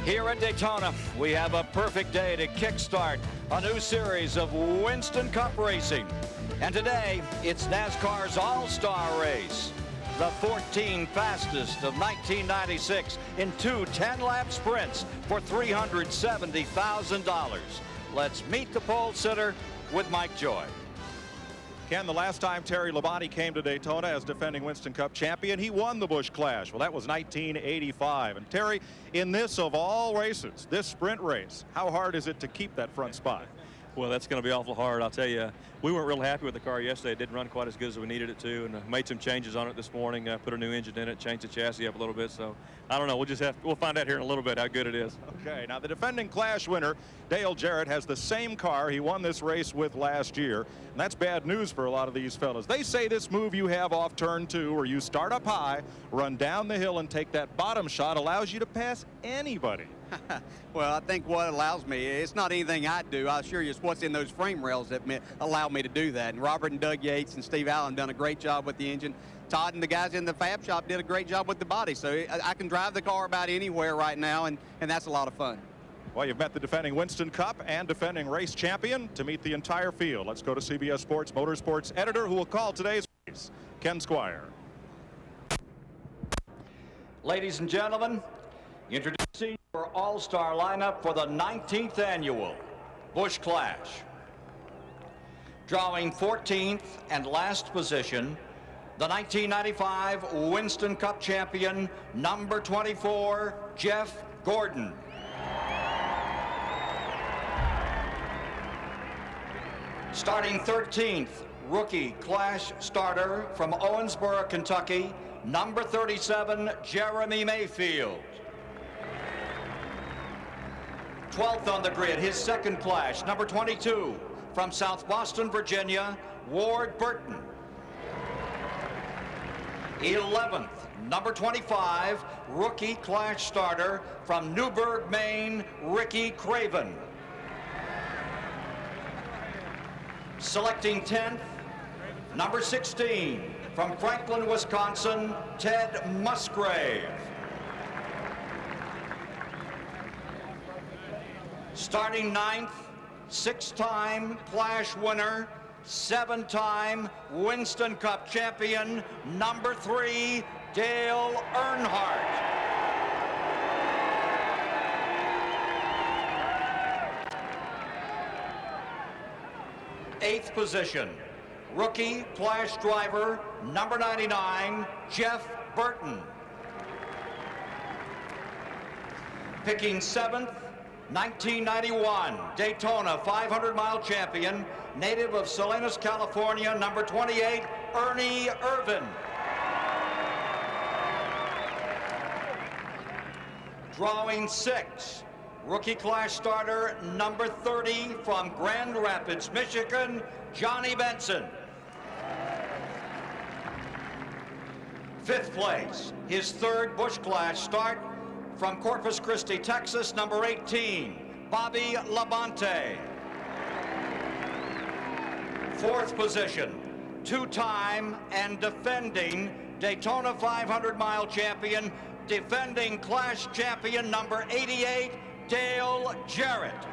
Here at Daytona, we have a perfect day to kickstart a new series of Winston Cup racing. And today, it's NASCAR's All-Star Race, the 14 fastest of 1996 in two 10-lap sprints for $370,000. Let's meet the pole sitter with Mike Joy. Ken, the last time Terry Labonte came to Daytona as defending Winston Cup champion, he won the Busch Clash. Well, that was 1985. And Terry, in this of all races, this sprint race, how hard is it to keep that front spot? Well, that's going to be awful hard. I'll tell you, we weren't real happy with the car yesterday. It didn't run quite as good as we needed it to, and made some changes on it this morning. Put a new engine in it, changed the chassis up a little bit. So I don't know. We'll find out here in a little bit how good it is. Okay. Now the defending Clash winner, Dale Jarrett, has the same car he won this race with last year, and that's bad news for a lot of these fellas. They say this move you have off turn 2, where you start up high, run down the hill, and take that bottom shot, allows you to pass anybody. Well, I think what allows me, it's not anything I do. I assure you it's what's in those frame rails that allow me to do that. And Robert and Doug Yates and Steve Allen done a great job with the engine. Todd and the guys in the fab shop did a great job with the body. So I can drive the car about anywhere right now, and that's a lot of fun. Well, you've met the defending Winston Cup and defending race champion. To meet the entire field, let's go to CBS Sports Motorsports editor who will call today's race, Ken Squire. Ladies and gentlemen, introducing our all-star lineup for the 19th annual Busch Clash. Drawing 14th and last position, the 1995 Winston Cup champion, number 24, Jeff Gordon. Starting 13th, rookie Clash starter from Owensboro, Kentucky, number 37, Jeremy Mayfield. 12th on the grid, his second Clash, number 22, from South Boston, Virginia, Ward Burton. 11th, number 25, rookie Clash starter from Newburgh, Maine, Ricky Craven. Selecting 10th, number 16, from Franklin, Wisconsin, Ted Musgrave. Starting 9th, 6-time Clash winner, 7-time Winston Cup champion, number 3, Dale Earnhardt. 8th position, rookie Clash driver, number 99, Jeff Burton. Picking 7th, 1991 Daytona 500-mile champion, native of Salinas, California, number 28, Ernie Irvin. Drawing 6, rookie Clash starter, number 30, from Grand Rapids, Michigan, Johnny Benson. 5th place, his 3rd Busch Clash start, from Corpus Christi, Texas, number 18, Bobby Labonte. 4th position, 2-time and defending Daytona 500-mile champion, defending Clash champion, number 88, Dale Jarrett.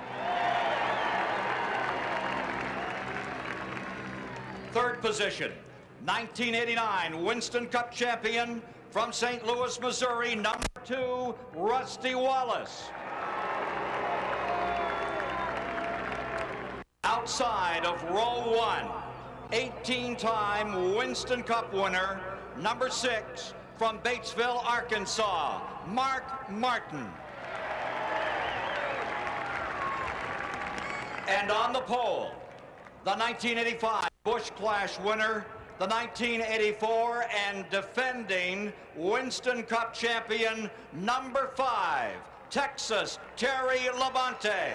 3rd position, 1989 Winston Cup champion, from St. Louis, Missouri, number 2, Rusty Wallace. Outside of row 1, 18-time Winston Cup winner, number 6, from Batesville, Arkansas, Mark Martin. And on the pole, the 1985 Busch Clash winner, the 1984 and defending Winston Cup champion, number 5, Texas, Terry Labonte.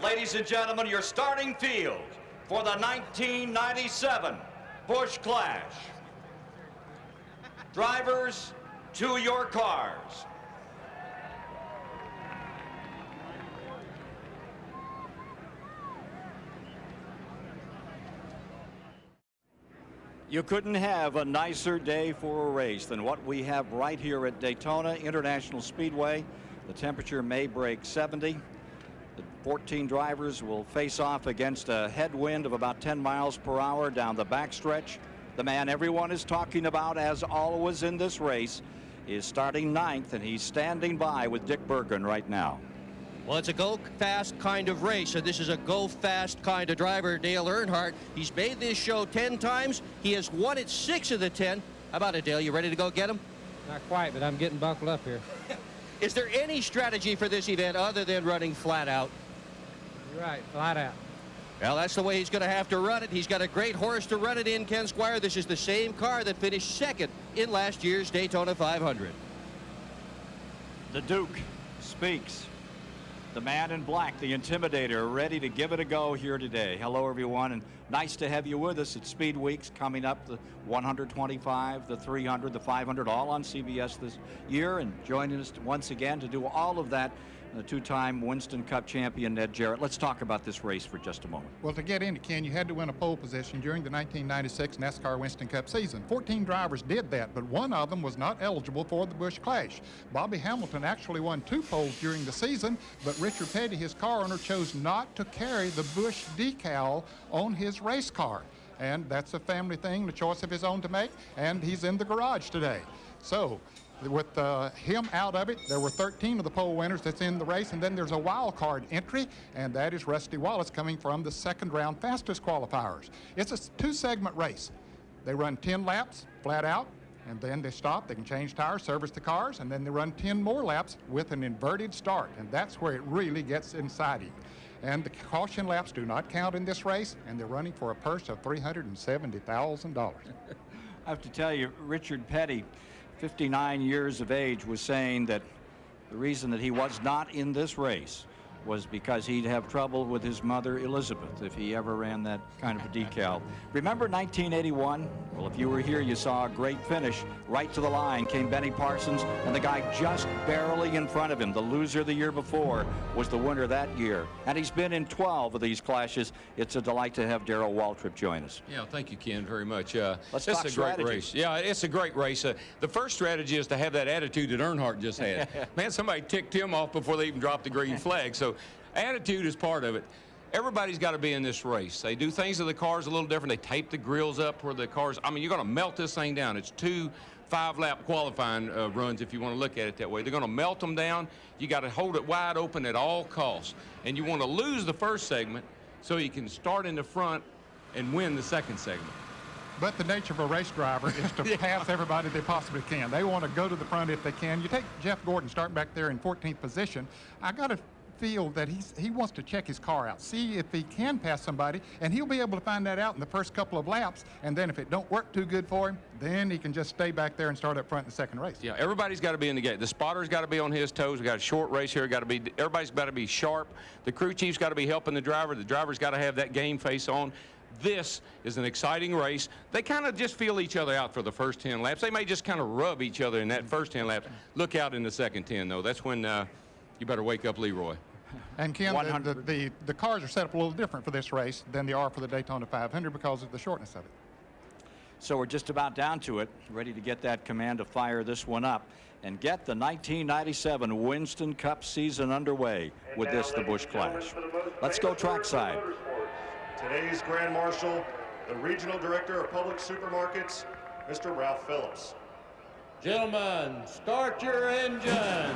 Ladies and gentlemen, your starting field for the 1997 Busch Clash. Drivers, to your cars. You couldn't have a nicer day for a race than what we have right here at Daytona International Speedway. The temperature may break 70. The 14 drivers will face off against a headwind of about 10 miles per hour down the backstretch. The man everyone is talking about, as always in this race, is starting 9th, and he's standing by with Dick Bergen right now. Well, it's a go-fast kind of race, and this is a go-fast kind of driver, Dale Earnhardt. He's made this show 10 times. He has won it 6 of the 10. How about it, Dale? You ready to go get him? Not quite, but I'm getting buckled up here. Is there any strategy for this event other than running flat out? You're right, flat out. Well, that's the way he's going to have to run it. He's got a great horse to run it in, Ken Squire. This is the same car that finished 2nd in last year's Daytona 500. The Duke speaks. The man in black, the Intimidator, ready to give it a go here today. Hello, everyone, and nice to have you with us at Speed Weeks coming up, the 125, the 300, the 500, all on CBS this year, and joining us once again to do all of that, the two-time Winston Cup champion, Ned Jarrett. Let's talk about this race for just a moment. Well, to get into, Ken, you had to win a pole position during the 1996 NASCAR Winston Cup season. 14 drivers did that, but one of them was not eligible for the Busch Clash. Bobby Hamilton actually won 2 poles during the season, but Richard Petty, his car owner, chose not to carry the Busch decal on his race car. And that's a family thing, the choice of his own to make, and he's in the garage today. So, with him out of it, there were 13 of the pole winners that's in the race, and then there's a wild card entry, and that is Rusty Wallace coming from the 2nd round fastest qualifiers. It's a 2-segment race. They run 10 laps flat out, and then they stop. They can change tires, service the cars, and then they run 10 more laps with an inverted start, and that's where it really gets exciting. And the caution laps do not count in this race, and they're running for a purse of $370,000. I have to tell you, Richard Petty, 59 years of age, was saying that the reason that he was not in this race was because he'd have trouble with his mother Elizabeth if he ever ran that kind of a decal. Remember 1981? Well, if you were here, you saw a great finish. Right to the line came Benny Parsons, and the guy just barely in front of him. The loser the year before was the winner that year. And he's been in 12 of these clashes. It's a delight to have Darrell Waltrip join us. Yeah, thank you, Ken, very much. Let's talk strategy. Great race. Yeah, it's a great race. The first strategy is to have that attitude that Earnhardt just had. Man, somebody ticked him off before they even dropped the green flag. So attitude is part of it. Everybody's got to be in this race. They do things to the cars a little different. They tape the grills up where the cars, I mean, you're going to melt this thing down. It's 2 5-lap qualifying runs if you want to look at it that way. They're going to melt them down. You got to hold it wide open at all costs. And you want to lose the first segment so you can start in the front and win the second segment. But the nature of a race driver is to pass everybody they possibly can. They want to go to the front if they can. You take Jeff Gordon starting back there in 14th position. I got to feel that he wants to check his car out, see if he can pass somebody, and he'll be able to find that out in the first couple of laps. And then if it don't work too good for him, then he can just stay back there and start up front in the second race. Yeah, everybody's got to be in the gate. The spotter's got to be on his toes. We got a short race here. Everybody's got to be sharp. The crew chief's got to be helping the driver. The driver's got to have that game face on. This is an exciting race. They kind of just feel each other out for the first 10 laps. They may just kind of rub each other in that first 10 laps. Look out in the second 10, though. That's when you better wake up Leroy. And Ken, the cars are set up a little different for this race than they are for the Daytona 500 because of the shortness of it. So we're just about down to it, ready to get that command to fire this one up and get the 1997 Winston Cup season underway with the Busch Clash. Let's go trackside. Today's Grand Marshal, the Regional Director of Public Supermarkets, Mr. Ralph Phillips. Gentlemen, start your engine.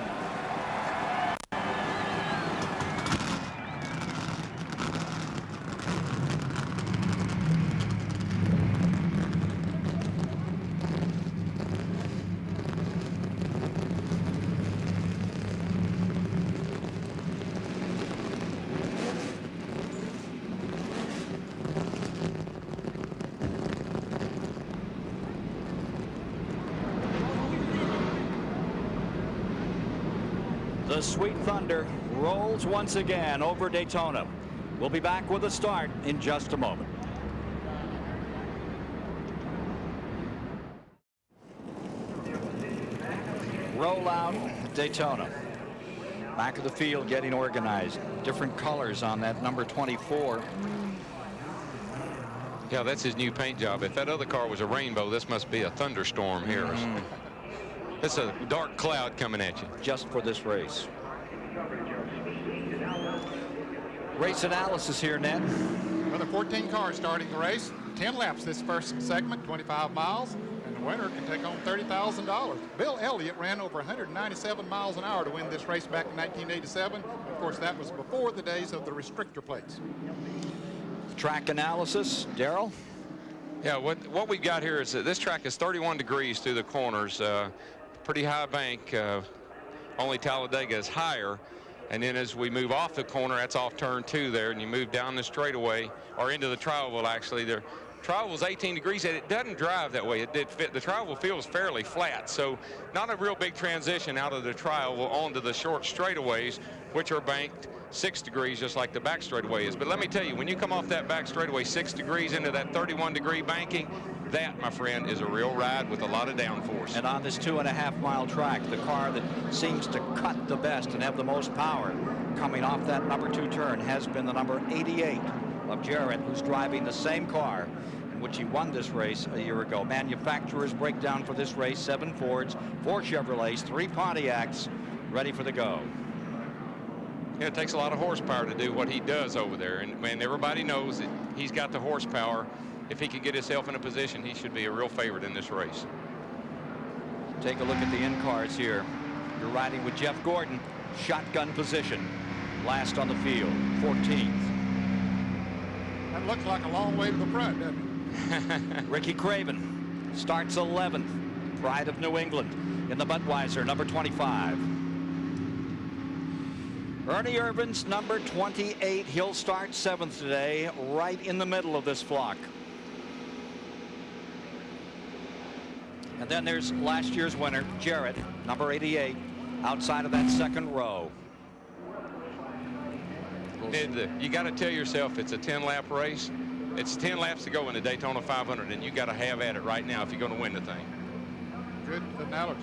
The Sweet Thunder rolls once again over Daytona. We'll be back with a start in just a moment. Roll out Daytona. Back of the field getting organized. Different colors on that number 24. Yeah, that's his new paint job. If that other car was a rainbow, this must be a thunderstorm here. It's a dark cloud coming at you. Just for this race. Race analysis here, Ned. Well, there are 14 cars starting the race. 10 laps this first segment, 25 miles. And the winner can take home $30,000. Bill Elliott ran over 197 miles an hour to win this race back in 1987. Of course, that was before the days of the restrictor plates. Track analysis, Darrell. Yeah, what we've got here is that this track is 31 degrees through the corners. Pretty high bank. Only Talladega is higher. And then as we move off the corner, that's off turn 2 there, and you move down the straightaway, or into the tri-oval actually. The tri-oval is 18 degrees, and it doesn't drive that way. It did fit. The tri-oval feels fairly flat, so not a real big transition out of the tri-oval onto the short straightaways, which are banked 6 degrees, just like the back straightaway is. But let me tell you, when you come off that back straightaway 6 degrees into that 31-degree banking, that, my friend, is a real ride with a lot of downforce. And on this 2.5-mile track, the car that seems to cut the best and have the most power coming off that number 2 turn has been the number 88 of Jarrett, who's driving the same car in which he won this race a year ago. Manufacturers breakdown for this race: 7 Fords, 4 Chevrolets, 3 Pontiacs, ready for the go. Yeah, it takes a lot of horsepower to do what he does over there, and man, everybody knows that he's got the horsepower. If he can get himself in a position, he should be a real favorite in this race. Take a look at the in-cars here. You're riding with Jeff Gordon, shotgun position, last on the field, 14th. That looks like a long way to the front, doesn't it? Ricky Craven starts 11th, pride of New England in the Budweiser, number 25. Ernie Irvin's number 28. He'll start 7th today, right in the middle of this flock. And then there's last year's winner, Jarrett, number 88, outside of that second row. You got to tell yourself it's a 10-lap race. It's 10 laps to go in the Daytona 500, and you got to have at it right now if you're going to win the thing. Good analogy.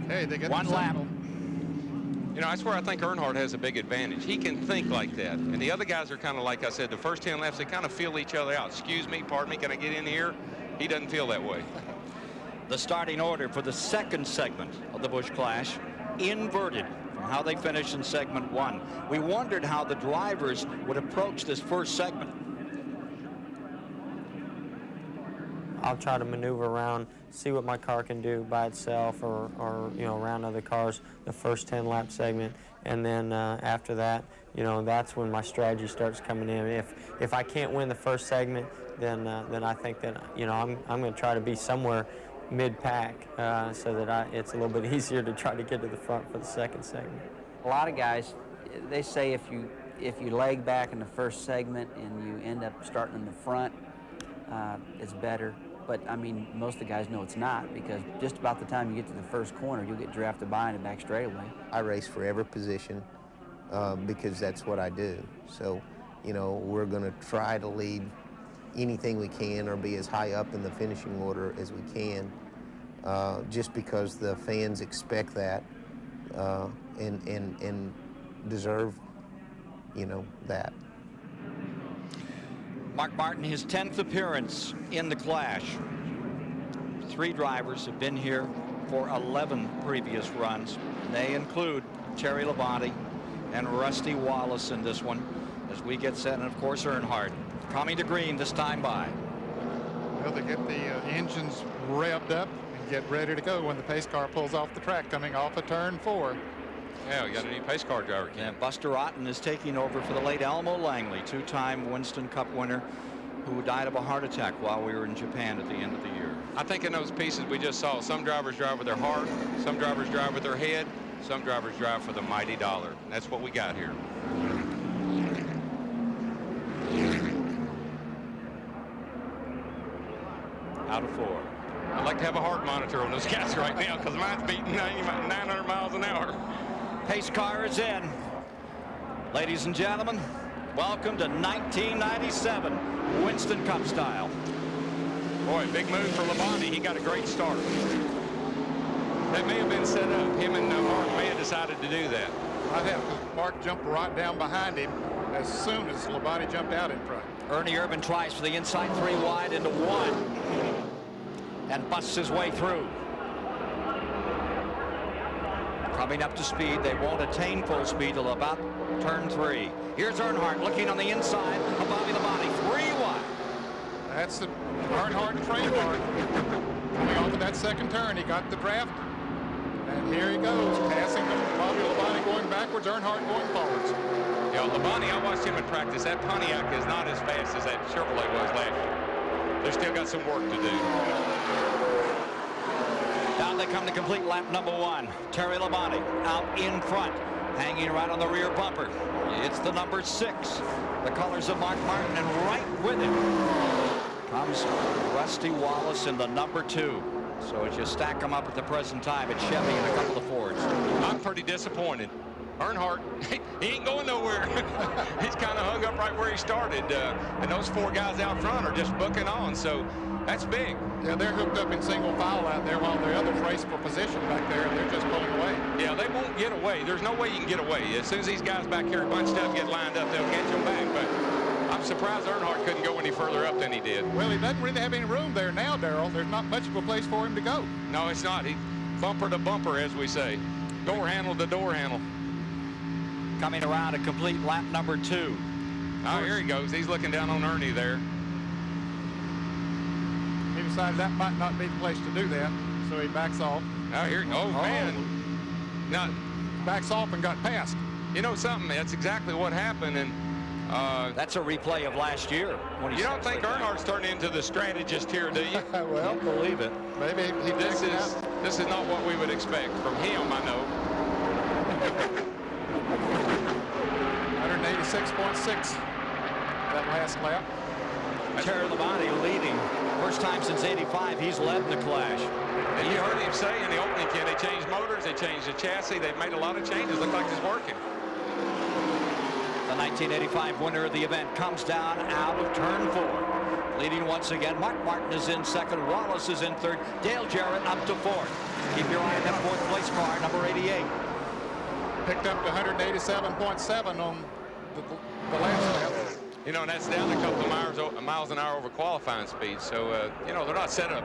Hey, they get one lap. You know, that's where I think Earnhardt has a big advantage. He can think like that. And the other guys are kind of, like I said, the first 10 laps, they kind of feel each other out. Excuse me, pardon me, can I get in here? He doesn't feel that way. The starting order for the second segment of the Busch Clash, inverted from how they finished in segment 1. We wondered how the drivers would approach this first segment. I'll try to maneuver around, see what my car can do by itself or you know, around other cars the first 10 lap segment, and then after that, you know, that's when my strategy starts coming in. If I can't win the first segment, then I think that, you know, I'm going to try to be somewhere mid-pack so that it's a little bit easier to try to get to the front for the second segment. A lot of guys, they say if you leg back in the first segment and you end up starting in the front, it's better. But, I mean, most of the guys know it's not, because just about the time you get to the first corner, you'll get drafted by in the back straightaway. I race for every position because that's what I do. So, you know, we're going to try to lead anything we can or be as high up in the finishing order as we can, just because the fans expect that and deserve, you know, that. Mark Martin, his 10th appearance in the Clash. 3 drivers have been here for 11 previous runs. And they include Terry Labonte and Rusty Wallace in this one, as we get set, and of course Earnhardt coming to green this time by. Well, they get the engines revved up and get ready to go when the pace car pulls off the track coming off of turn 4. Yeah, we got a new pace car driver. And Buster Otten is taking over for the late Elmo Langley, 2-time Winston Cup winner, who died of a heart attack while we were in Japan at the end of the year. I think in those pieces we just saw, some drivers drive with their heart, some drivers drive with their head, some drivers drive for the mighty dollar. That's what we got here. Out of 4. I'd like to have a heart monitor on those guys right now, because mine's beating 900 miles an hour. Pace car is in. Ladies and gentlemen, welcome to 1997 Winston Cup style. Boy, big move for Labonte. He got a great start. That may have been set up. Him and Mark may have decided to do that. I have, Mark jumped right down behind him as soon as Labonte jumped out in front. Ernie Irvan tries for the inside 3 wide into 1 and busts his way through. Coming up to speed. They won't attain full speed till about turn 3. Here's Earnhardt looking on the inside of Bobby Labonte. 3 wide. That's the Earnhardt trademark. Coming off of that second turn, he got the draft. And here he goes, passing them. Bobby Labonte going backwards, Earnhardt going forwards. Yeah, Labonte, I watched him in practice. That Pontiac is not as fast as that Chevrolet was last year. They've still got some work to do. Down they come to complete lap number 1. Terry Labonte out in front, hanging right on the rear bumper. It's the number 6, the colors of Mark Martin, and right with him comes Rusty Wallace in the number 2. So as you stack them up at the present time, it's Chevy and a couple of Fords. I'm pretty disappointed. Earnhardt, he ain't going nowhere. He's kind of hung up right where he started. And those 4 guys out front are just booking on. So that's big. Yeah, they're hooked up in single file out there while the others race for position back there, and they're just pulling away. Yeah, they won't get away. There's no way you can get away. As soon as these guys back here bunched up, get lined up, they'll catch them back. But I'm surprised Earnhardt couldn't go any further up than he did. Well, he doesn't really have any room there now, Darrell. There's not much of a place for him to go. No, it's not. He bumper to bumper, as we say. Door handle to door handle. Coming around a complete lap number 2. Oh, here he goes. He's looking down on Ernie there. He decided that might not be the place to do that, so he backs off. Oh, here, man. Now, backs off and got passed. You know something? That's exactly what happened. And that's a replay of last year. When you don't think Earnhardt's turned into the strategist here, do you? Well, can't believe it. Maybe he this is not what we would expect from him, I know. 186.6 that last lap. Terry Labonte leading. First time since '85 he's led in the Clash. And you heard him say in the opening, they changed motors, they changed the chassis, they've made a lot of changes. Look like it's working. The 1985 winner of the event comes down out of turn 4. Leading once again, Mark Martin is in second, Wallace is in third, Dale Jarrett up to 4th. Keep your eye on that 4th place car, number 88. Picked up to 187.7 on the last lap. You know, and that's down a couple of miles an hour over qualifying speed. So, you know, they're not setting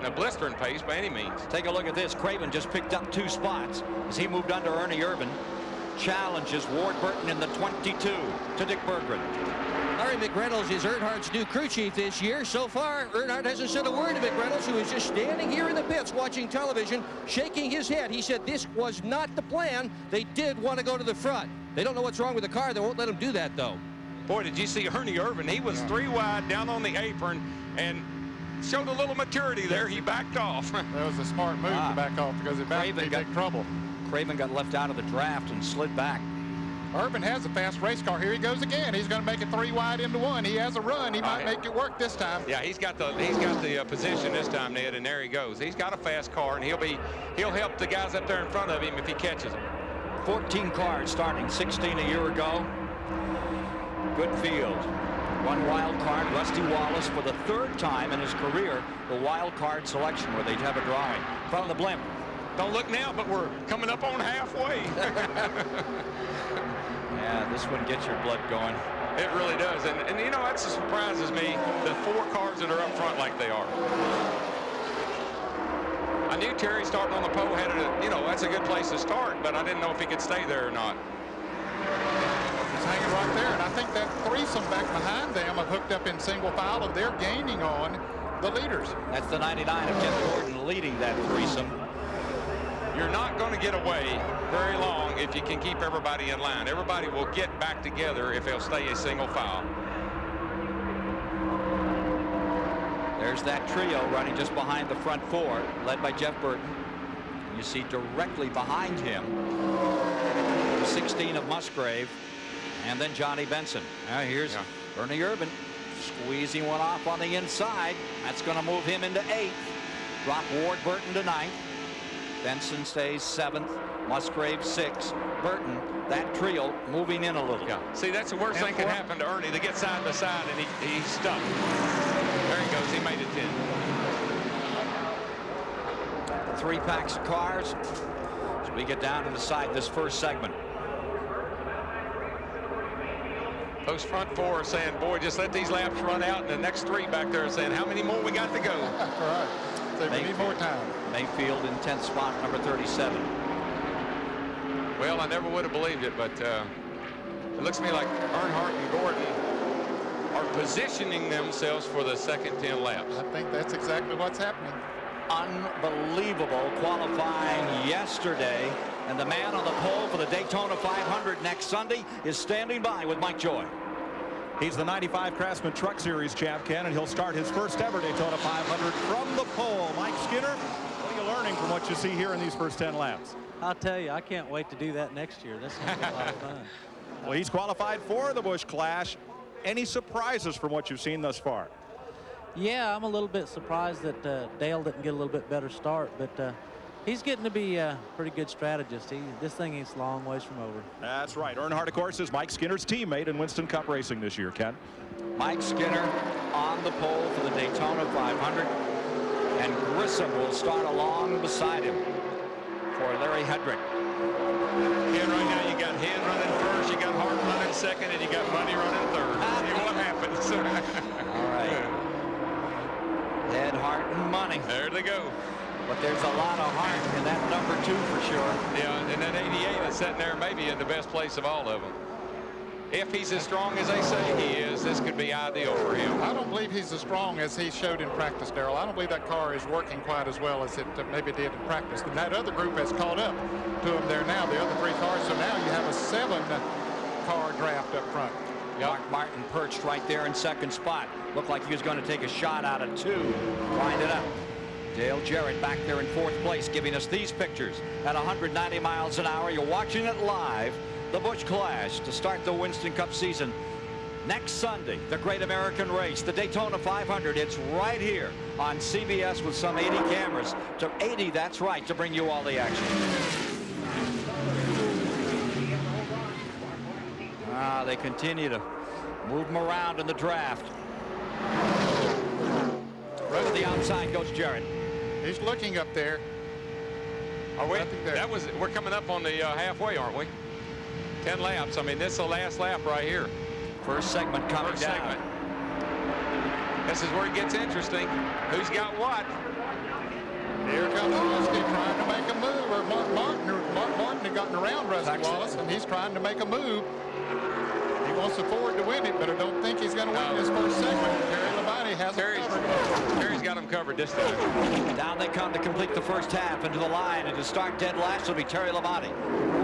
a blistering pace by any means. Take a look at this. Craven just picked up 2 spots as he moved under Ernie Irvan. Challenges Ward Burton in the 22 to Dick Berggren. Larry McReynolds is Earnhardt's new crew chief this year. So far, Earnhardt hasn't said a word to McReynolds, who is just standing here in the pits watching television, shaking his head. He said this was not the plan. They did want to go to the front. They don't know what's wrong with the car. They won't let him do that, though. Boy, did you see Ernie Irvan? He was 3 wide down on the apron and showed a little maturity there. He backed off. That was a smart move to back off because it backed in big trouble. Craven got left out of the draft and slid back. Irvan has a fast race car. Here he goes again. He's going to make it 3 wide into 1. He has a run. He might make it work this time. Yeah, he's got the position this time, Ned, and there he goes. He's got a fast car, and he'll help the guys up there in front of him if he catches them. 14 cars starting, 16 a year ago. Good field. 1 wild card, Rusty Wallace, for the 3rd time in his career, the wild card selection where they'd have a drawing. In front of the blimp. Don't look now, but we're coming up on halfway. Yeah, this one gets your blood going. It really does. And you know, that surprises me, the 4 cars that are up front like they are. I knew Terry starting on the pole had that's a good place to start, but I didn't know if he could stay there or not. He's hanging right there, and I think that threesome back behind them have hooked up in single file, and they're gaining on the leaders. That's the 99 of Jeff Gordon leading that threesome. You're not going to get away very long if you can keep everybody in line. Everybody will get back together if they'll stay a single file. There's that trio running just behind the front 4, led by Jeff Burton. You see directly behind him the 16 of Musgrave, and then Johnny Benson. Now here's Ernie Irvan squeezing one off on the inside. That's going to move him into 8th. Drop Ward Burton to 9th. Benson stays 7th. Musgrave 6th. Burton, that trio moving in a little. Yeah. See, that's the worst thing can happen to Ernie. They get side by side and he's stuck. There he goes. He made it 10. 3 packs of cars as we get down to the side this first segment. Those front four are saying, boy, just let these laps run out. And the next three back there are saying, how many more we got to go? Right. So we need more time. Mayfield in 10th spot, number 37. Well, I never would have believed it, but it looks to me like Earnhardt and Gordon are positioning themselves for the second 10 laps. I think that's exactly what's happening. Unbelievable qualifying yesterday. And the man on the pole for the Daytona 500 next Sunday is standing by with Mike Joy. He's the 95 Craftsman Truck Series champ, Ken, and he'll start his first ever Daytona 500 from the pole. Mike Skinner, what are you learning from what you see here in these first 10 laps? I'll tell you, I can't wait to do that next year. That's going to be a lot of fun. Well, he's qualified for the Busch Clash. Any surprises from what you've seen thus far? Yeah, I'm a little bit surprised that Dale didn't get a little bit better start, but he's getting to be a pretty good strategist. This thing is a long ways from over. That's right. Earnhardt, of course, is Mike Skinner's teammate in Winston Cup racing this year, Ken. Mike Skinner on the pole for the Daytona 500. And Grissom will start along beside him for Larry Hedrick. And right now you got Hen running first, you got Hart running second, and you got Money running third. See what happens. All right. Head, Hart, and Money. There they go. But there's a lot of heart in that number 2 for sure. Yeah, and that 88 that's sitting there maybe in the best place of all of them. If he's as strong as they say he is, this could be ideal for him. I don't believe he's as strong as he showed in practice, Darrell. I don't believe that car is working quite as well as it maybe did in practice. And that other group has caught up to him there now, the other 3 cars. So now you have a 7-car draft up front. Mark Martin perched right there in 2nd spot. Looked like he was going to take a shot out of 2. Wind it up. Dale Jarrett back there in 4th place, giving us these pictures at 190 miles an hour. You're watching it live. The Busch Clash to start the Winston Cup season next Sunday. The Great American Race, the Daytona 500. It's right here on CBS with some 80 cameras. To 80, that's right, to bring you all the action. They continue to move them around in the draft. Right to the outside goes Jarrett. He's looking up there. Are we? We're coming up on the halfway, aren't we? 10 laps. I mean, this is the last lap right here. First segment coming First down. segment. This is where it gets interesting. Who's got what? Here comes Rusty trying to make a move. Or Mark Martin had gotten around Rusty Wallace, and he's trying to make a move. He wants the Ford to win it, but I don't think he's going to win this first segment. Terry Labonte has him covered. Terry's got him covered this time. Down they come to complete the first half into the line, and to start dead last will be Terry Labonte.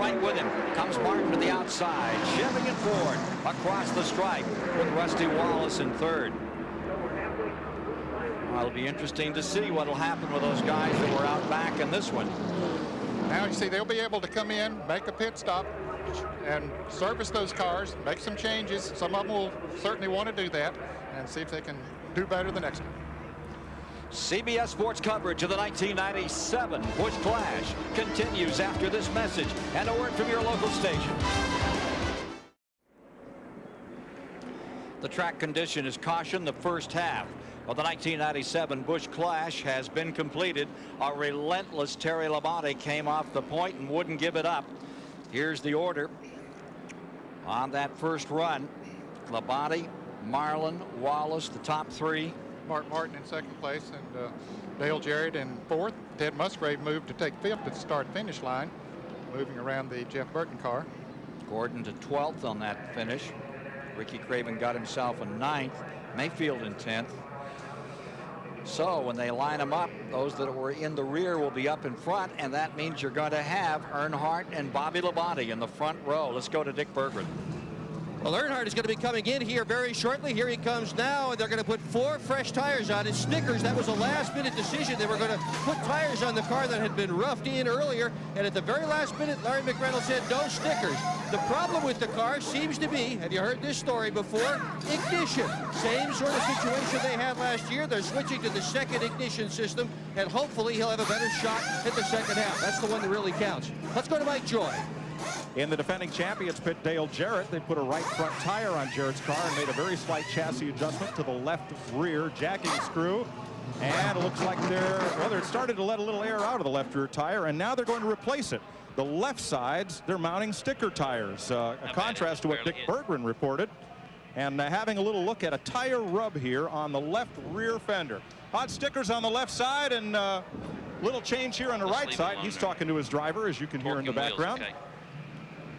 Right with him comes Martin to the outside, shoving it forward across the stripe with Rusty Wallace in 3rd. Well, it'll be interesting to see what will happen with those guys that were out back in this one. Now you see they'll be able to come in, make a pit stop, and service those cars, make some changes. Some of them will certainly want to do that and see if they can do better the next one. CBS Sports coverage of the 1997 Busch Clash continues after this message and a word from your local station. The track condition is caution. The first half of the 1997 Busch Clash has been completed. A relentless Terry Labonte came off the point and wouldn't give it up. Here's the order on that first run. Labonte, Marlin, Wallace, the top 3. Mark Martin in 2nd place, and Dale Jarrett in 4th. Ted Musgrave moved to take 5th at the start-finish line, moving around the Jeff Burton car. Gordon to 12th on that finish. Ricky Craven got himself a 9th. Mayfield in 10th. So when they line them up, those that were in the rear will be up in front, and that means you're going to have Earnhardt and Bobby Labonte in the front row. Let's go to Dick Berggren. Well, Earnhardt is going to be coming in here very shortly. Here he comes now, and they're going to put 4 fresh tires on it. Stickers, that was a last-minute decision. They were going to put tires on the car that had been roughed in earlier, and at the very last minute, Larry McReynolds said no stickers. The problem with the car seems to be, have you heard this story before? Ignition. Same sort of situation they had last year. They're switching to the 2nd ignition system, and hopefully he'll have a better shot at the second half. That's the one that really counts. Let's go to Mike Joy. In the defending champions pit, Dale Jarrett, they put a right front tire on Jarrett's car and made a very slight chassis adjustment to the left rear jacking screw. And it looks like they're started to let a little air out of the left rear tire, and now they're going to replace it. The left sides, they're mounting sticker tires, a contrast to what Dick Berggren reported. And having a little look at a tire rub here on the left rear fender. Hot stickers on the left side, and little change here on the right side. He's talking to his driver, as you can hear in the background. Okay.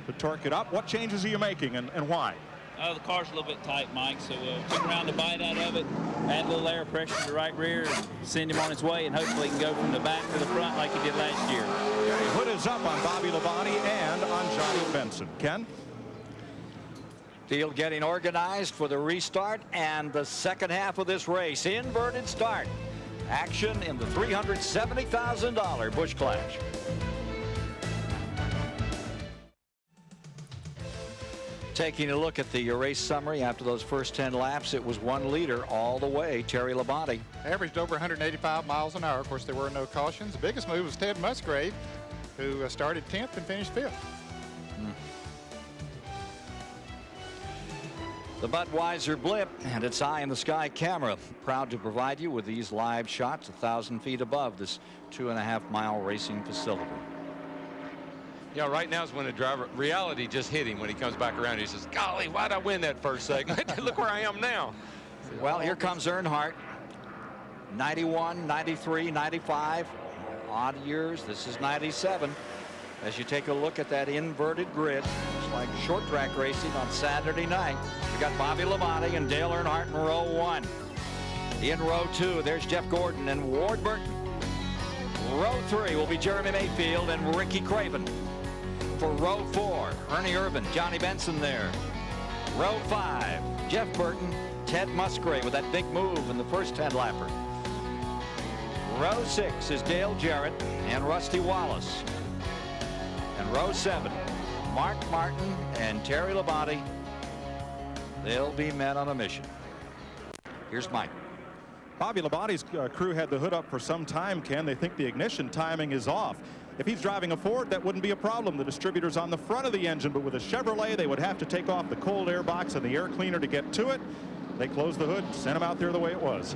To torque it up. What changes are you making, and why? The car's a little bit tight, Mike, so we'll turn around the bite out of it, add a little air pressure to the right rear, and send him on his way, and hopefully he can go from the back to the front like he did last year. Okay, hood is up on Bobby Labonte and on Johnny Benson. Ken? Field getting organized for the restart and the second half of this race. Inverted start. Action in the $370,000 Busch Clash. Taking a look at the race summary after those first 10 laps, it was 1 leader all the way. Terry Labonte averaged over 185 miles an hour. Of course, there were no cautions. The biggest move was Ted Musgrave, who started 10th and finished 5th. The Budweiser Blip and its Eye in the Sky camera, proud to provide you with these live shots 1,000 feet above this 2.5-mile racing facility. Yeah, right now is when the driver, reality just hit him when he comes back around. He says, golly, why'd I win that first segment? Look where I am now. Well, here comes Earnhardt. 91, 93, 95. Odd years. This is 97. As you take a look at that inverted grid, it's like short track racing on Saturday night. We got Bobby Labonte and Dale Earnhardt in row 1. In row 2, there's Jeff Gordon and Ward Burton. Row 3 will be Jeremy Mayfield and Ricky Craven. For row 4, Ernie Irvan, Johnny Benson there. Row 5, Jeff Burton, Ted Musgrave with that big move in the first 10-lapper. Row 6 is Dale Jarrett and Rusty Wallace. And row 7, Mark Martin and Terry Labonte. They'll be men on a mission. Here's Mike. Bobby Labonte's crew had the hood up for some time, Ken. They think the ignition timing is off. If he's driving a Ford, that wouldn't be a problem. The distributor's on the front of the engine, but with a Chevrolet, they would have to take off the cold air box and the air cleaner to get to it. They closed the hood, sent him out there the way it was.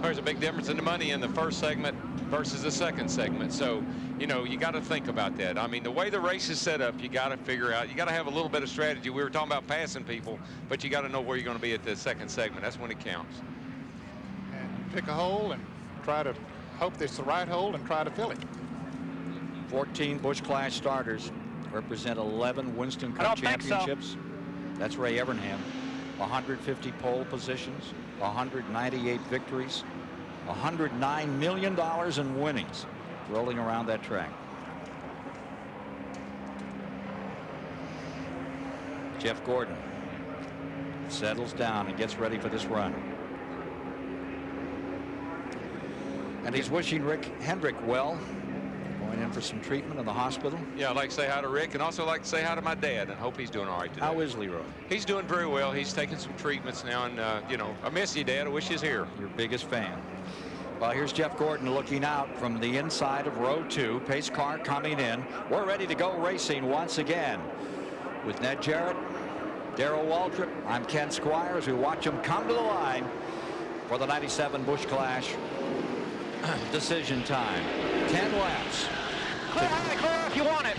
There's a big difference in the money in the first segment versus the second segment. So, you know, you got to think about that. I mean, the way the race is set up, you got to figure out, you got to have a little bit of strategy. We were talking about passing people, but you got to know where you're going to be at the second segment. That's when it counts. And pick a hole and try to hope it's the right hole and try to fill it. 14 Busch Clash starters represent 11 Winston Cup championships. That's Ray Evernham. 150 pole positions, 198 victories, $109 million in winnings rolling around that track. Jeff Gordon settles down and gets ready for this run. And he's wishing Rick Hendrick well, going in for some treatment in the hospital. Yeah, I'd like to say hi to Rick, and also like to say hi to my dad, and hope he's doing all right today. How is Leroy? He's doing very well. He's taking some treatments now, and you know, I miss you, Dad. I wish you was here. Your biggest fan. Well, here's Jeff Gordon looking out from the inside of row 2. Pace car coming in. We're ready to go racing once again with Ned Jarrett, Darrell Waltrip. I'm Ken Squire as we watch them come to the line for the 97 Busch Clash decision time. 10 laps. Clear if you want it.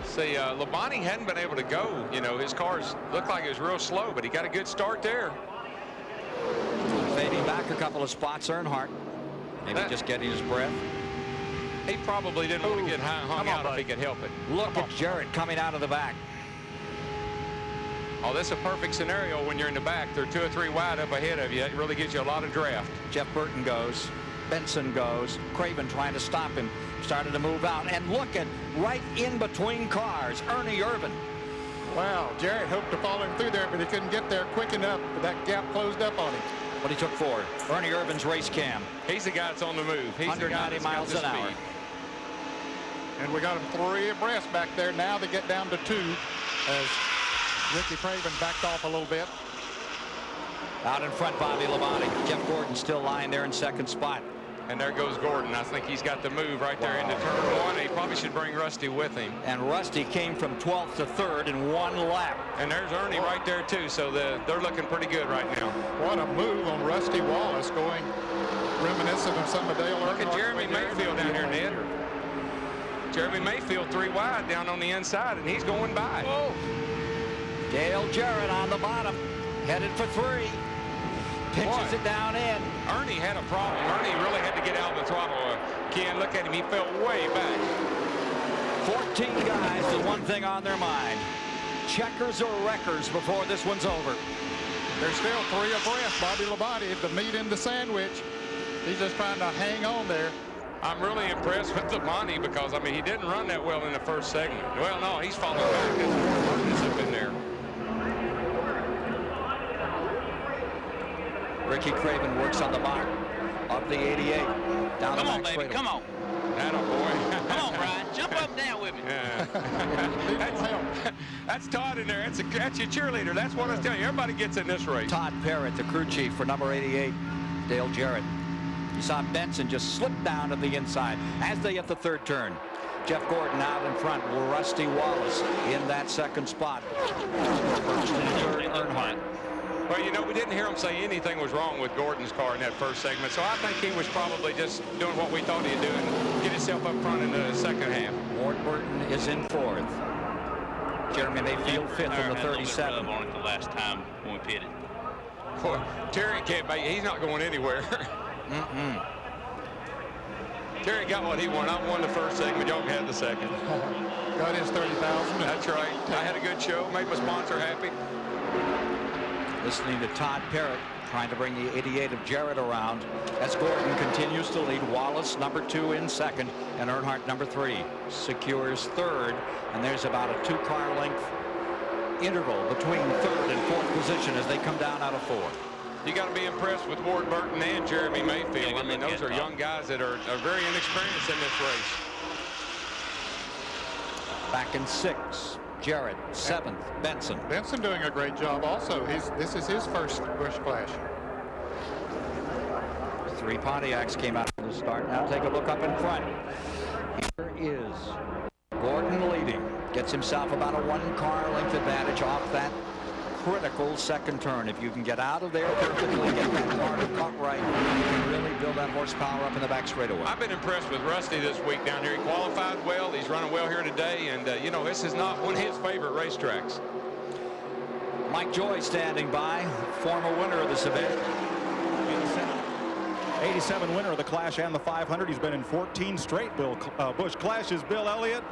See, Labonte hadn't been able to go. You know, his cars looked like it was real slow, but he got a good start there. Fading back a couple of spots, Earnhardt. Maybe just getting his breath. He probably didn't want to get hung out if he could help it. Look at Jarrett coming out of the back. Oh, that's a perfect scenario when you're in the back. They're 2 or 3 wide up ahead of you. It really gives you a lot of draft. Jeff Burton goes. Benson goes. Craven trying to stop him. Started to move out. And look at right in between cars, Ernie Irvan. Wow, Jarrett hoped to follow him through there, but he couldn't get there quick enough. But that gap closed up on him. What he took for Ernie Irvan's race cam. He's the guy that's on the move. He's 190 miles an hour. And we got him 3 abreast back there. Now they get down to 2 as Ricky Craven backed off a little bit. Out in front, Bobby Labonte. Jeff Gordon still lying there in second spot. And there goes Gordon. I think he's got the move right there into turn 1. He probably should bring Rusty with him. And Rusty came from 12th to 3rd in 1 lap. And there's Ernie right there, too. So they're looking pretty good right now. What a move on Rusty Wallace, going reminiscent of some of Dale Earnhardt. Look at Jeremy Mayfield down here, Ned. Jeremy Mayfield 3 wide down on the inside, and he's going by. Oh. Dale Jarrett on the bottom, headed for 3. Pitches it down in. Ernie had a problem. Ernie really had to get out of the throttle. Ken, look at him. He fell way back. 14 guys with one thing on their mind. Checkers or wreckers before this one's over. There's still 3 abreast. Bobby Labonte, the meat in the sandwich. He's just trying to hang on there. I'm really impressed with Labonte because, I mean, he didn't run that well in the first segment. Well, no, he's falling back. His is up in there. Ricky Craven works on the mark of the 88. Down Come on, baby. Come on. That boy. Come on, Brian. Jump up and down with me. Yeah. That's Todd in there. That's your cheerleader. That's what I was telling you. Everybody gets in this race. Todd Parrott, the crew chief for number 88, Dale Jarrett. You saw Benson just slip down to the inside as they hit the 3rd turn. Jeff Gordon out in front. Rusty Wallace in that 2nd spot. First and 3rd, Earnhardt. Well, you know, we didn't hear him say anything was wrong with Gordon's car in that first segment, so I think he was probably just doing what we thought he'd do and get himself up front in the second half. Ward Burton is in 4th. Jeremy Mayfield 5th in the 37. On it the last time when we pitted. Boy, Terry can't make it. He's not going anywhere. Terry got what he wanted. I won the first segment. Y'all had the second. Got his 30,000. That's right. I had a good show. Made my sponsor happy. Listening to Todd Parrott trying to bring the 88 of Jarrett around as Gordon continues to lead. Wallace number 2 in 2nd and Earnhardt number 3 secures 3rd, and there's about a 2-car length interval between 3rd and 4th position as they come down out of 4. You got to be impressed with Ward Burton and Jeremy Mayfield. I mean, those are young guys that are very inexperienced in this race. Back in 6. Jarrett, 7th, Benson. Benson doing a great job also. This is his first Busch Clash. 3 Pontiacs came out to the start. Now take a look up in front. Here is Gordon leading. Gets himself about a 1-car length advantage off that critical 2nd turn. If you can get out of there perfectly, get that car to cut right, you can really build that horsepower up in the back straightaway. I've been impressed with Rusty this week down here. He qualified well. He's running well here today, and you know, this is not one of his favorite racetracks. Mike Joy standing by, former winner of this event. 87 winner of the Clash and the 500. He's been in 14 straight Busch Clashes. Bill Elliott,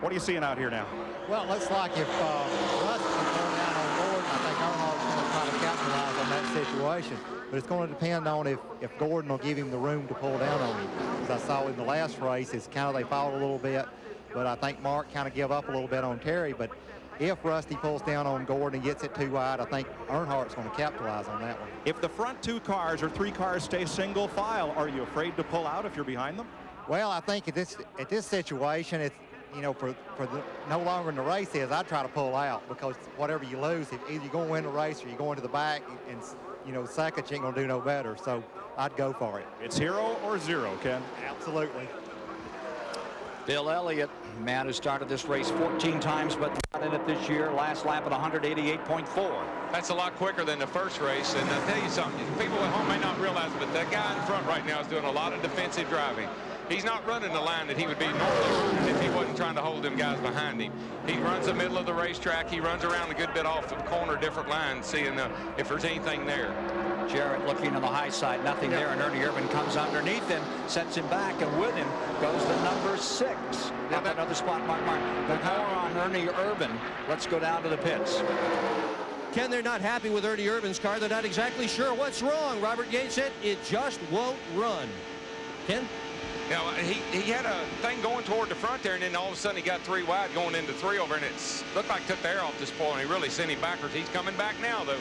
what are you seeing out here now? Well, it looks like if Russ can turn down on Gordon, I think Earnhardt's going to try to capitalize on that situation. But it's going to depend on if Gordon will give him the room to pull down on him. As I saw in the last race, it's kind of they fought a little bit, but I think Mark kind of gave up a little bit on Terry. But if Rusty pulls down on Gordon and gets it too wide, I think Earnhardt's going to capitalize on that one. If the front 2 cars or 3 cars stay single file, are you afraid to pull out if you're behind them? Well, I think at this situation, it's, you know, for no longer in the race is, I'd try to pull out, because whatever you lose, if either you're going to win the race or you're going to the back, and you know, second, you ain't going to do no better. So I'd go for it. It's 0 or 0, Ken. Absolutely. Bill Elliott, man who started this race 14 times but not in it this year. Last lap at 188.4. That's a lot quicker than the first race. And I'll tell you something, people at home may not realize, but that guy in front right now is doing a lot of defensive driving. He's not running the line that he would be normally if he wasn't trying to hold them guys behind him. He runs the middle of the racetrack. He runs around a good bit off the corner, different lines, seeing if there's anything there. Jarrett looking on the high side, nothing there, and Ernie Irvin comes underneath him, sets him back, and with him goes the number 6. Up another spot, Mark Martin. But more on Ernie Irvin. Let's go down to the pits. Ken, they're not happy with Ernie Irvin's car. They're not exactly sure what's wrong. Robert Yates said it just won't run. Ken? You know, he had a thing going toward the front there, and then all of a sudden he got 3 wide going into 3 over, and it looked like took the air off this spoil, and he really sent him backwards. He's coming back now, though.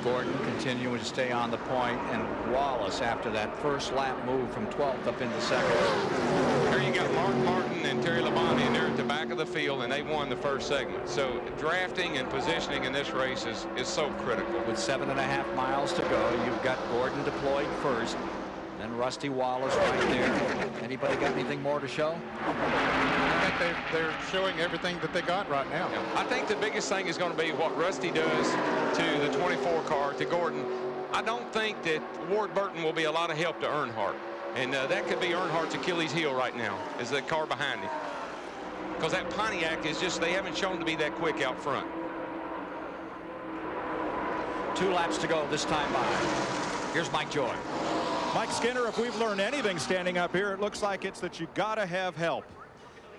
Gordon continuing to stay on the point, and Wallace, after that first lap move from 12th up into 2nd. Here you got Mark Martin and Terry Labonte, and they're at the back of the field, and they won the first segment. So drafting and positioning in this race is so critical. With 7.5 miles to go, you've got Gordon deployed first, then Rusty Wallace right there. Anybody got anything more to show? I think they're showing everything that they got right now. I think the biggest thing is going to be what Rusty does to the 24 car, to Gordon. I don't think that Ward Burton will be a lot of help to Earnhardt. And that could be Earnhardt's Achilles heel right now, is the car behind him. because that Pontiac is just, they haven't shown to be that quick out front. 2 laps to go this time by. Here's Mike Joy. Mike Skinner, if we've learned anything standing up here, it looks like it's that you got to have help.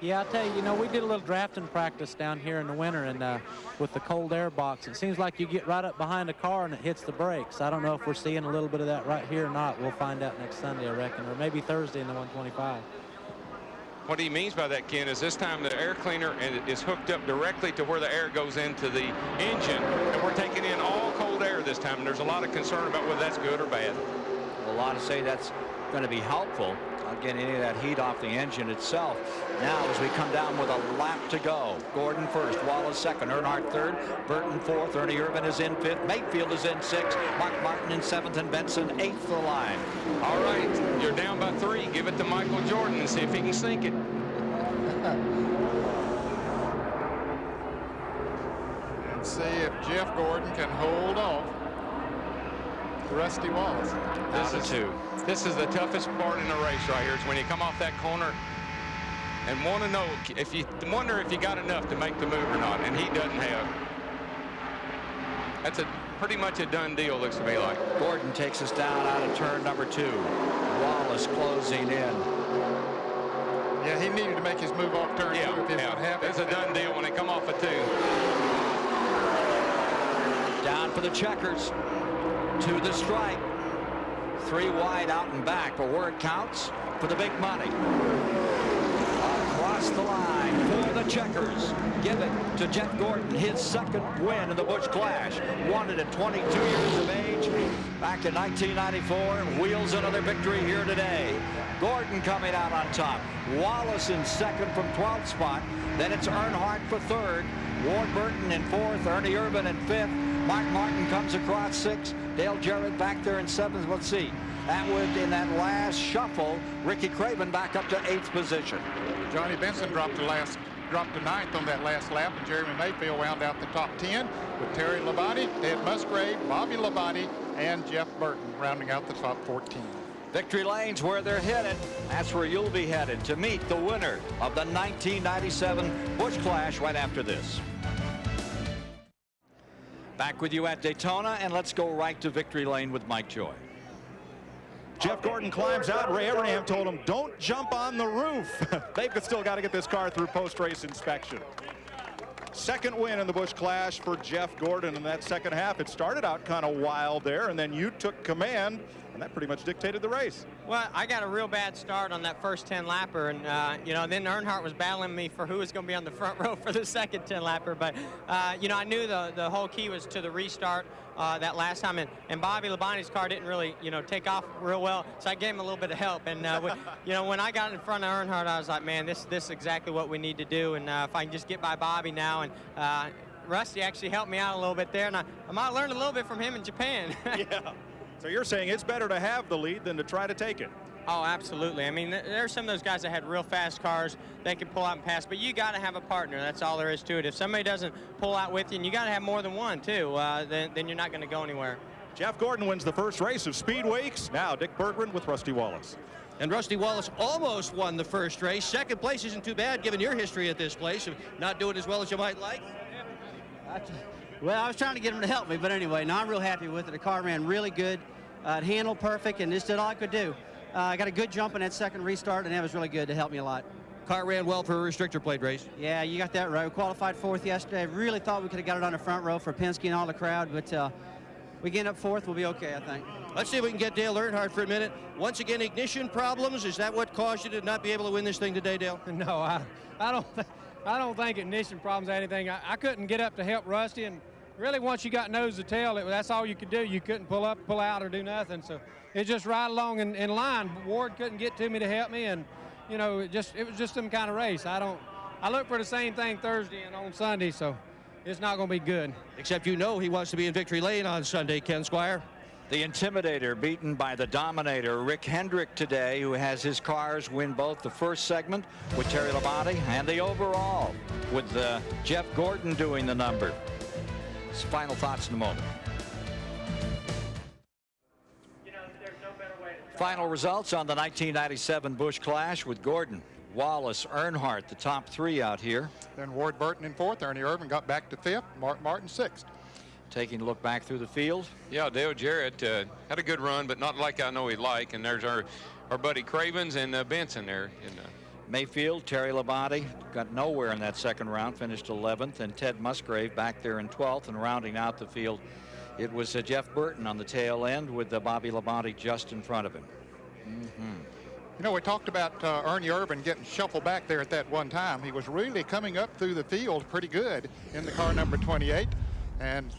Yeah, I'll tell you, we did a little drafting practice down here in the winter, and with the cold air box, it seems like you get right up behind a car and it hits the brakes. I don't know if we're seeing a little bit of that right here or not. We'll find out next Sunday, I reckon, or maybe Thursday in the 125. What he means by that, Ken, is this time the air cleaner is hooked up directly to where the air goes into the engine, and we're taking in all cold air this time, and there's a lot of concern about whether that's good or bad. A lot to say that's going to be helpful. Not getting any of that heat off the engine itself. Now, as we come down with a lap to go, Gordon first, Wallace second, Earnhardt third, Burton fourth, Ernie Irvin is in fifth, Mayfield is in sixth, Mark Martin in seventh, and Benson eighth for the line. All right, you're down by 3. Give it to Michael Jordan and see if he can sink it. And see if Jeff Gordon can hold off Rusty Wallace. This is the toughest part in the race right here. It's when you come off that corner and want to know if you wonder if you got enough to make the move or not, and he doesn't have. That's pretty much a done deal, looks to me like. Gordon takes us down out of turn number 2. Wallace closing in. Yeah, he needed to make his move off turn 2 if he was going to have it. It's a done deal when they come off a 2. Down for the checkers. To the stripe. 3 wide out and back, but where it counts for the big money. Across the line for the checkers. Give it to Jeff Gordon, his second win in the Busch Clash. Won it at 22 years of age back in 1994. Wheels another victory here today. Gordon coming out on top. Wallace in second from 12th spot. Then it's Earnhardt for third. Ward Burton in fourth. Ernie Irvin in fifth. Mark Martin comes across sixth. Dale Jarrett back there in seventh. Let's see. That would, in that last shuffle, Ricky Craven back up to 8th position. Johnny Benson dropped to 9th on that last lap, and Jeremy Mayfield wound out the top 10 with Terry Labonte, Ed Musgrave, Bobby Labonte, and Jeff Burton rounding out the top 14. Victory lane's where they're headed. That's where you'll be headed to meet the winner of the 1997 Busch Clash right after this. Back with you at Daytona, and let's go right to victory lane with Mike Joy. Jeff Gordon climbs out. Ray Evernham told him, don't jump on the roof. They've still got to get this car through post-race inspection. Second win in the Busch Clash for Jeff Gordon in that second half. It started out kind of wild there, and then you took command, and that pretty much dictated the race. Well, I got a real bad start on that first 10-lapper, and, then Earnhardt was battling me for who was going to be on the front row for the second 10-lapper. But, I knew the whole key was to the restart that last time, and Bobby Labonte's car didn't really, take off real well, so I gave him a little bit of help. And, when I got in front of Earnhardt, I was like, man, this is exactly what we need to do, and if I can just get by Bobby now, and Rusty actually helped me out a little bit there, and I might learn a little bit from him in Japan. Yeah. So you're saying it's better to have the lead than to try to take it? Oh, absolutely. I mean, there's some of those guys that had real fast cars. They can pull out and pass, but you got to have a partner. That's all there is to it. If somebody doesn't pull out with you, and you got to have more than one, too, then you're not going to go anywhere. Jeff Gordon wins the first race of Speed Weeks. Now Dick Berggren with Rusty Wallace. And Rusty Wallace almost won the first race. Second place isn't too bad, given your history at this place of not doing as well as you might like. Well, I was trying to get him to help me, but anyway, no, I'm real happy with it. The car ran really good. It handled perfect, and just did all I could do. I got a good jump in that second restart, and that was really good to help me a lot. Car ran well for a restrictor plate race. Yeah, you got that right. We qualified fourth yesterday. I really thought we could have got it on the front row for Penske and all the crowd, but we get up fourth, we'll be okay, I think. Let's see if we can get Dale Earnhardt for a minute. Once again, ignition problems. Is that what caused you to not be able to win this thing today, Dale? No, I don't think ignition problems or anything. I couldn't get up to help Rusty, and really once you got nose to tail, that's all you could do. You couldn't pull up, pull out, or do nothing. So it's just right along in line. Ward couldn't get to me to help me, and it was just some kind of race. I look for the same thing Thursday and on Sunday, so it's not going to be good. Except he wants to be in victory lane on Sunday, Ken Squire. The Intimidator beaten by the Dominator, Rick Hendrick, today, who has his cars win both the first segment with Terry Labonte and the overall with Jeff Gordon doing the number. Final thoughts in a moment. Final results on the 1997 Busch Clash with Gordon Wallace, Earnhardt, the top three out here. Then Ward Burton in fourth. Ernie Irvan got back to fifth. Mark Martin sixth. Taking a look back through the field. Yeah, Dale Jarrett had a good run, but not like I know he'd like. And there's our buddy Cravens and Benson there. Mayfield, Terry Labonte got nowhere in that second round, finished 11th, and Ted Musgrave back there in 12th. And rounding out the field, it was Jeff Burton on the tail end with Bobby Labonte just in front of him. You know, we talked about Ernie Irvan getting shuffled back there at that one time. He was really coming up through the field pretty good in the car number 28. And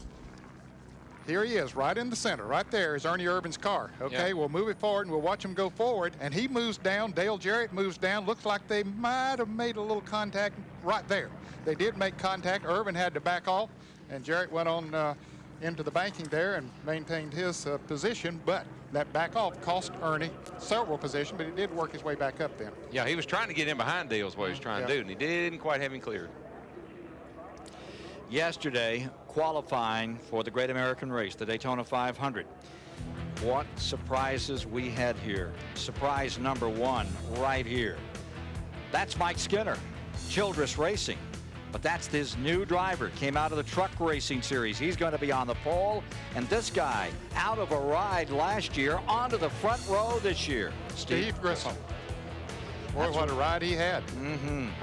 here he is, right in the center. Right there is Ernie Irvan's car. Okay, yeah. We'll move it forward, and we'll watch him go forward. And he moves down. Dale Jarrett moves down. Looks like they might have made a little contact right there. They did make contact. Irvan had to back off, and Jarrett went on into the banking there and maintained his position. But that back off cost Ernie several positions, but he did work his way back up then. Yeah, he was trying to get in behind Dale's what he was trying to do, and he didn't quite have him cleared. Yesterday, qualifying for the Great American Race, the Daytona 500. What surprises we had here. Surprise number one right here. That's Mike Skinner, Childress Racing. But that's his new driver. Came out of the truck racing series. He's going to be on the pole. And this guy, out of a ride last year, onto the front row this year. Steve Grissom. Boy, what a ride he had.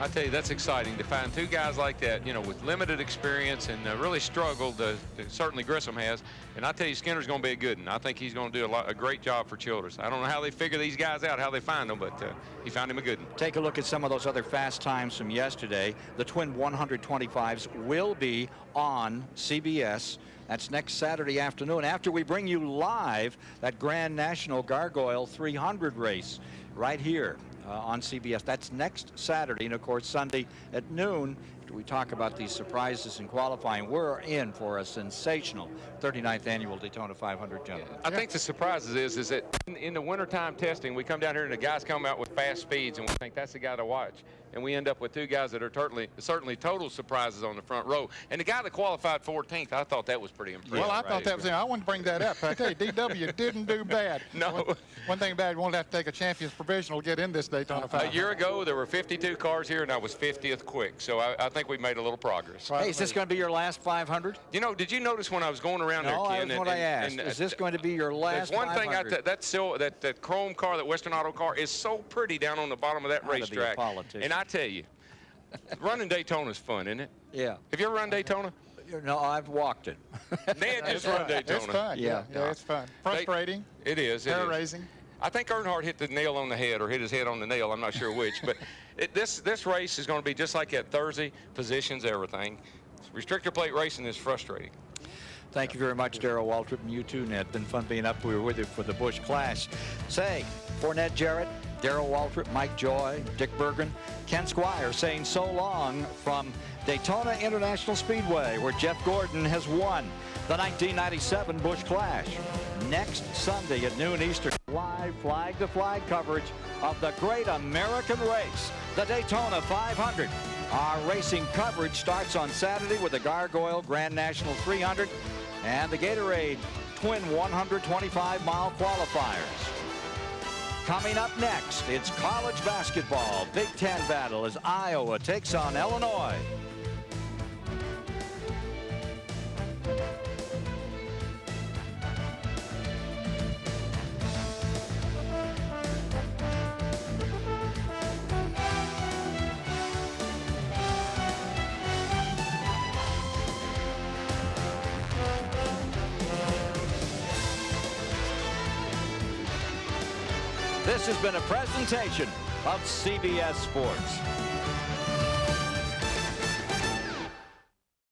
I tell you, that's exciting to find two guys like that, you know, with limited experience and really struggled. Certainly Grissom has. And I tell you, Skinner's going to be a good one. I think he's going to do a great job for Childress. I don't know how they figure these guys out, how they find them, but he found him a good one. Take a look at some of those other fast times from yesterday. The twin 125s will be on CBS. That's next Saturday afternoon after we bring you live that Grand National Gargoyle 300 race right here on CBS. That's next Saturday, and of course Sunday at noon. We talk about these surprises in qualifying. We're in for a sensational 39th annual Daytona 500, gentlemen. I think the surprises is that in the wintertime testing, we come down here and the guys come out with fast speeds, and we think that's the guy to watch. And we end up with two guys that are certainly total surprises on the front row. And the guy that qualified 14th, I thought that was pretty impressive. Well, I thought that was, I wouldn't bring that up. I tell you, DW didn't do bad. No. One thing bad, you won't have to take a champion's provisional to get in this Daytona 500. A year ago, there were 52 cars here, and I was 50th quick. So I think we made a little progress. Hey, is this going to be your last 500? You know, did you notice when I was going around there, Ken? That's what I asked. Is this going to be your last 500? That chrome car, that Western Auto car, is so pretty down on the bottom of that racetrack. And I tell you, running Daytona is fun, isn't it? Yeah. Have you ever run Daytona? No, I've walked it. Ned just run Daytona. It's fun. Yeah, it's fun. Frustrating. It is. Hair raising. I think Earnhardt hit the nail on the head, or hit his head on the nail. I'm not sure which. But this race is going to be just like that Thursday. Positions, everything. Restrictor plate racing is frustrating. Thank you very much, Darrell Waltrip, and you too, Ned. Been fun being up. We were with you for the Busch Clash. Say, for Ned Jarrett, Darrell Waltrip, Mike Joy, Dick Bergen, Ken Squire saying so long from Daytona International Speedway, where Jeff Gordon has won the 1997 Busch Clash. Next Sunday at noon Eastern, live flag-to-flag coverage of the Great American Race, the Daytona 500. Our racing coverage starts on Saturday with the Gargoyle Grand National 300 and the Gatorade Twin 125-mile qualifiers. Coming up next, it's college basketball. Big Ten battle as Iowa takes on Illinois. This has been a presentation of CBS Sports.